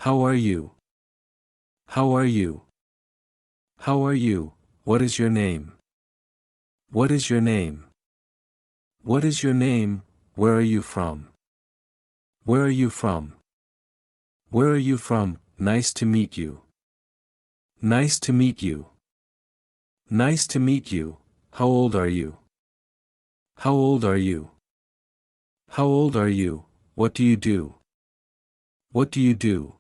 How are you? How are you? How are you? What is your name? What is your name? What is your name? Where are you from? Where are you from? Where are you from? Nice to meet you. Nice to meet you. Nice to meet you. How old are you? How old are you? How old are you? What do you do? What do you do?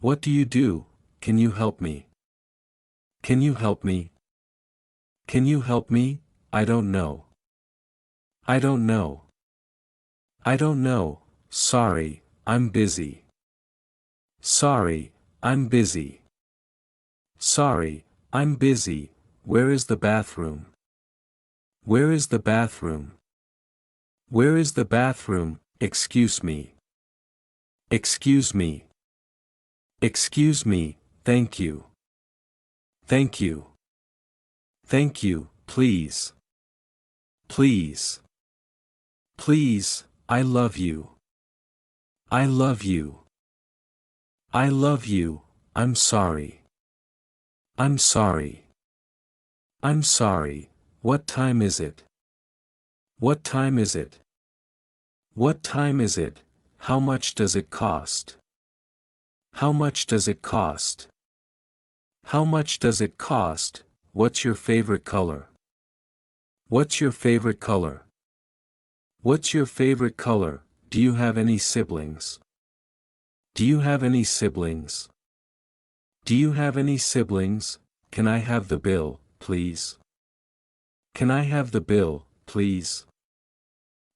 What do you do? Can you help me? Can you help me? Can you help me? I don't know. I don't know. I don't know. Sorry, I'm busy. Sorry, I'm busy. Sorry, I'm busy. Where is the bathroom? Where is the bathroom? Where is the bathroom? Excuse me. Excuse me. Excuse me, thank you. Thank you. Thank you, please. Please. Please, I love you. I love you. I love you, I'm sorry. I'm sorry. I'm sorry, what time is it? What time is it? What time is it? How much does it cost? How much does it cost? How much does it cost? What's your favorite color? What's your favorite color? What's your favorite color? Do you have any siblings? Do you have any siblings? Do you have any siblings? Can I have the bill, please? Can I have the bill, please?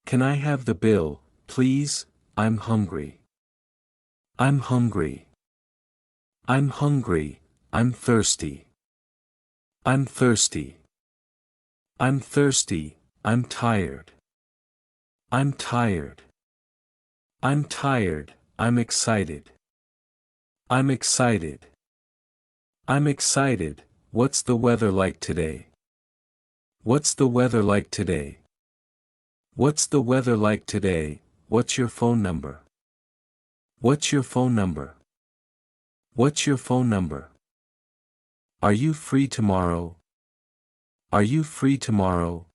Can I have the bill, please? I'm hungry. I'm hungry. I'm hungry. I'm thirsty. I'm thirsty. I'm thirsty. I'm tired. I'm tired. I'm tired. I'm excited. I'm excited. I'm excited. What's the weather like today? What's the weather like today? What's the weather like today? What's your phone number? What's your phone number? What's your phone number? Are you free tomorrow? Are you free tomorrow?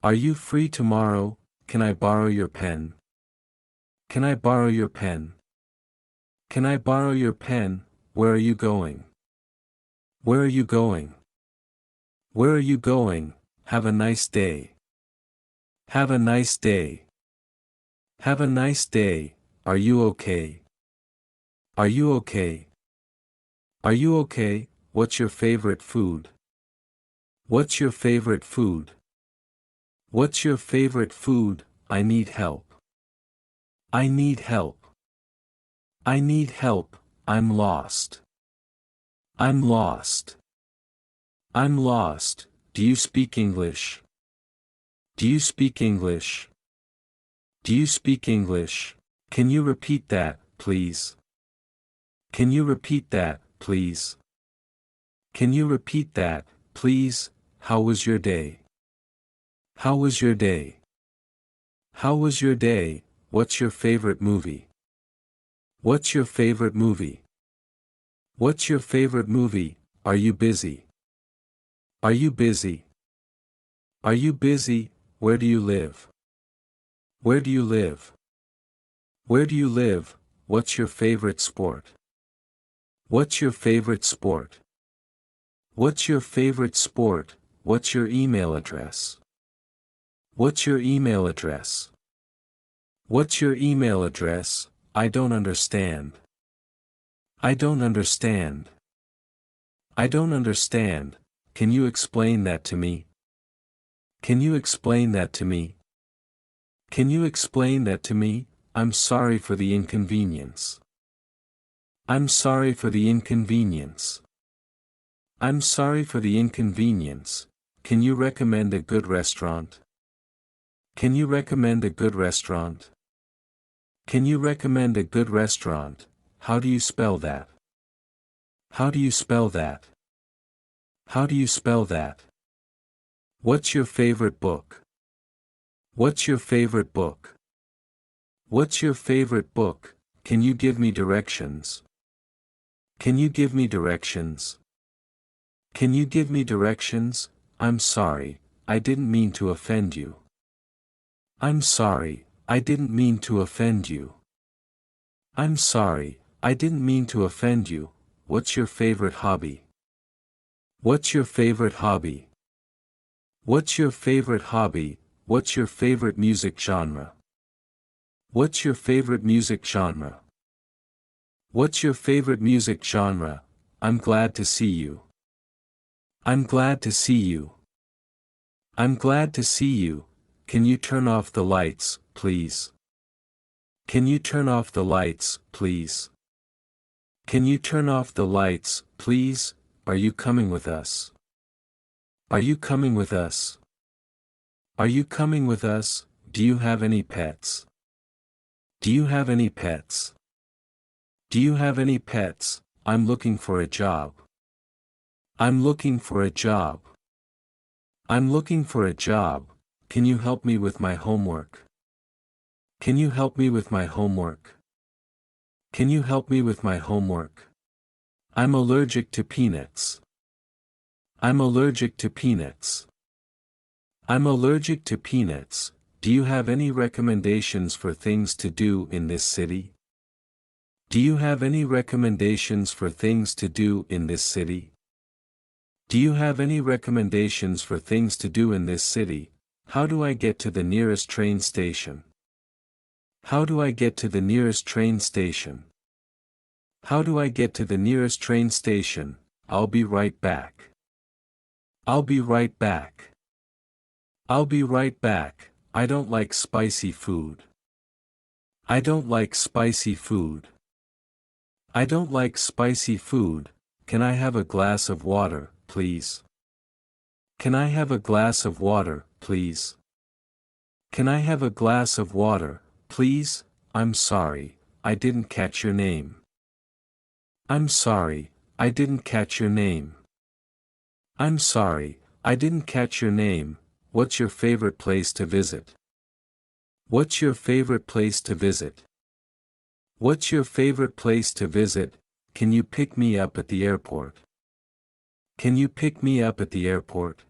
Are you free tomorrow? Can I borrow your pen? Can I borrow your pen? Can I borrow your pen? Where are you going? Where are you going? Where are you going? Have a nice day. Have a nice day. Have a nice day. Are you okay? Are you okay? Are you okay? What's your favorite food? What's your favorite food? What's your favorite food? I need help. I need help. I need help. I'm lost. I'm lost. I'm lost. Do you speak English? Do you speak English? Do you speak English? Can you repeat that, please? Can you repeat that, please? Can you repeat that, please? How was your day? How was your day? How was your day? What's your favorite movie? What's your favorite movie? What's your favorite movie? Are you busy? Are you busy? Are you busy? Where do you live? Where do you live? Where do you live? What's your favorite sport? What's your favorite sport? What's your favorite sport? What's your email address? What's your email address? What's your email address? I don't understand. I don't understand. I don't understand. Can you explain that to me? Can you explain that to me? Can you explain that to me? I'm sorry for the inconvenience. I'm sorry for the inconvenience. I'm sorry for the inconvenience. Can you recommend a good restaurant? Can you recommend a good restaurant? Can you recommend a good restaurant? How do you spell that? How do you spell that? How do you spell that? What's your favorite book? What's your favorite book? What's your favorite book? Can you give me directions? Can you give me directions? Can you give me directions? I'm sorry, I didn't mean to offend you. I'm sorry, I didn't mean to offend you. I'm sorry, I didn't mean to offend you. What's your favorite hobby? What's your favorite hobby? What's your favorite hobby? What's your favorite music genre? What's your favorite music genre? What's your favorite music genre? I'm glad to see you. I'm glad to see you. I'm glad to see you. Can you turn off the lights, please? Can you turn off the lights, please? Can you turn off the lights, please? Are you coming with us? Are you coming with us? Are you coming with us? Do you have any pets? Do you have any pets? Do you have any pets? I'm looking for a job. I'm looking for a job. I'm looking for a job. Can you help me with my homework? Can you help me with my homework? Can you help me with my homework? I'm allergic to peanuts. I'm allergic to peanuts. I'm allergic to peanuts. Do you have any recommendations for things to do in this city? Do you have any recommendations for things to do in this city? Do you have any recommendations for things to do in this city? How do I get to the nearest train station? How do I get to the nearest train station? How do I get to the nearest train station? I'll be right back. I'll be right back. I'll be right back. I don't like spicy food. I don't like spicy food. I don't like spicy food. Can I have a glass of water, please? Can I have a glass of water, please? Can I have a glass of water, please? I'm sorry, I didn't catch your name. I'm sorry, I didn't catch your name. I'm sorry, I didn't catch your name. What's your favorite place to visit? What's your favorite place to visit? What's your favorite place to visit? Can you pick me up at the airport? Can you pick me up at the airport?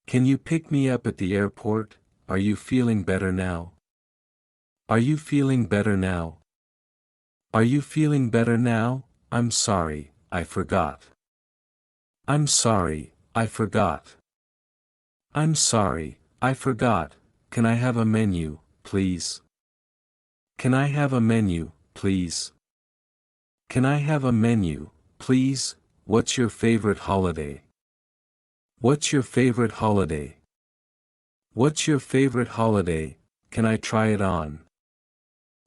Can you pick me up at the airport? Are you feeling better now? Are you feeling better now? Are you feeling better now? I'm sorry, I forgot. I'm sorry, I forgot. I'm sorry, I forgot. Can I have a menu, please? Can I have a menu, please? Can I have a menu, please? What's your favorite holiday? What's your favorite holiday? What's your favorite holiday? Can I try it on?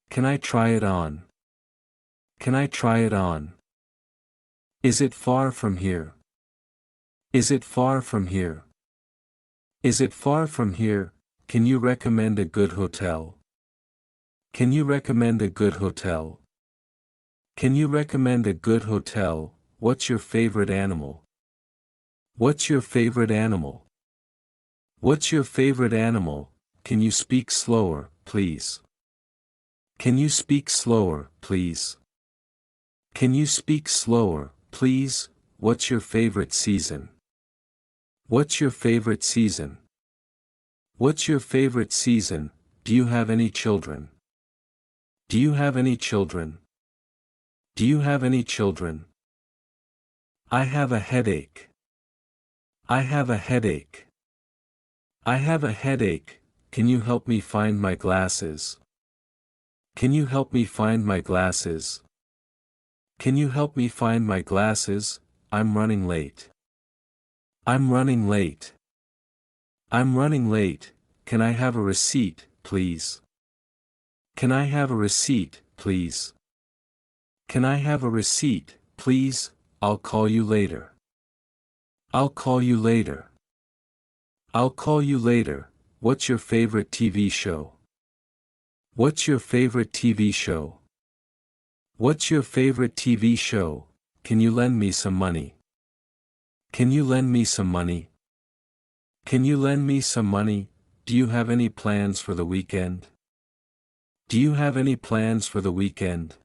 Can I try it on? Can I try it on? Is it far from here? Is it far from here? Is it far from here? Can you recommend a good hotel? Can you recommend a good hotel? Can you recommend a good hotel? What's your favorite animal? What's your favorite animal? What's your favorite animal? Can you speak slower, please? Can you speak slower, please? Can you speak slower, please? What's your favorite season? What's your favorite season? What's your favorite season? Do you have any children? Do you have any children? Do you have any children? I have a headache. I have a headache. I have a headache. Can you help me find my glasses? Can you help me find my glasses? Can you help me find my glasses? I'm running late. I'm running late. I'm running late. Can I have a receipt, please? Can I have a receipt, please? Can I have a receipt, please? I'll call you later. I'll call you later. I'll call you later. What's your favorite TV show? What's your favorite TV show? What's your favorite TV show? Can you lend me some money? Can you lend me some money? Can you lend me some money? Do you have any plans for the weekend? Do you have any plans for the weekend?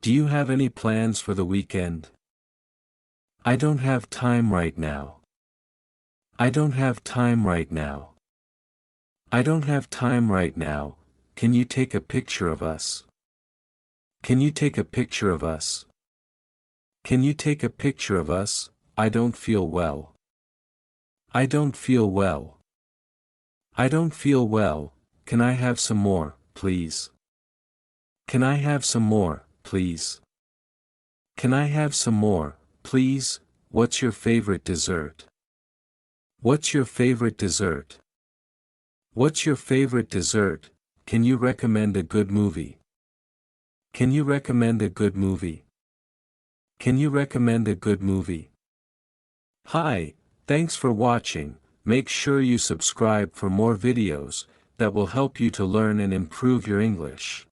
Do you have any plans for the weekend? I don't have time right now. I don't have time right now. I don't have time right now. Can you take a picture of us? Can you take a picture of us? Can you take a picture of us? I don't feel well. I don't feel well. I don't feel well. Can I have some more, please? Can I have some more, please? Can I have some more, please? What's your favorite dessert? What's your favorite dessert? What's your favorite dessert? Can you recommend a good movie? Can you recommend a good movie? Can you recommend a good movie? Hi, thanks for watching. Make sure you subscribe for more videos that will help you to learn and improve your English.